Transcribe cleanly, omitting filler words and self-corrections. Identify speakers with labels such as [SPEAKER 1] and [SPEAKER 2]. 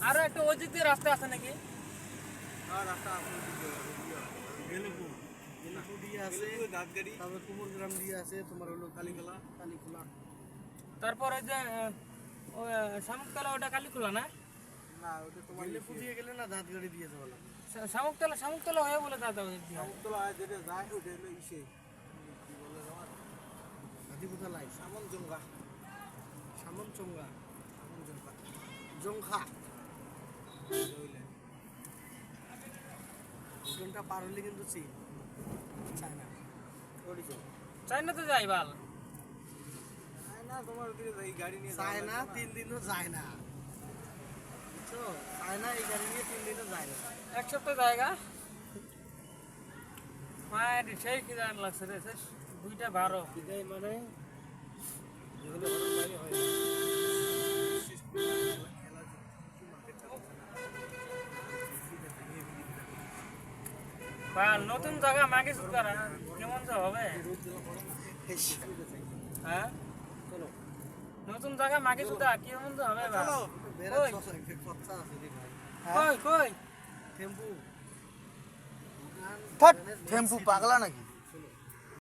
[SPEAKER 1] আরো একটা ওই দিক দিয়ে রাস্তা আছে নাকি?
[SPEAKER 2] রাস্তা আছে গেলেপুর দিয়ে আছে, তারপর কুমোরগ্রাম দিয়ে আছে, তোমার হলো কালীখোলা।
[SPEAKER 1] তারপর ওই যে শামুকতলা, ওটা কালীখোলা না?
[SPEAKER 2] না ওটা তোমার গেলেপুর দিয়ে গেলে না, দাঁতগাড়ি দিয়ে যাওয়া লাগবে।
[SPEAKER 1] শামুকতলা হয়ে বলে দাদা ওই দিকে।
[SPEAKER 2] শামুকতলা যেটা যায় ওটা হলো ইসে কি বলে তোমার হাতিপুতা লাই, সামনজঙ্ঘা জংখা ওখানটা পার হলে কিন্তু চীন, চায়না।
[SPEAKER 1] চাইনা তো যাই বাল।
[SPEAKER 2] চায়না তোমার ওদিকে এই গাড়ি নিয়ে চায়না 3 দিনও যায় না, বুঝছো? চায়না এই গাড়ি নিয়ে 3 দিনও যায় না।
[SPEAKER 1] এক সপ্তাহ জায়গা মায়ের সেই কি জান লাগছে রে, 2:12
[SPEAKER 2] বিদায় মানে যেগুলো ঘরের বাইরে হয় না।
[SPEAKER 1] বাল নতুন জায়গা মাগে সুতারা কেমন যা হবে? হ্যাঁ
[SPEAKER 2] চলো
[SPEAKER 1] নতুন জায়গা মাগে সুতা কেমন যা হবে বাল?
[SPEAKER 2] বেড়া কথা আছে রে ভাই।
[SPEAKER 1] কই
[SPEAKER 2] টেম্পু
[SPEAKER 3] টেম্পু পাগলা নাকি?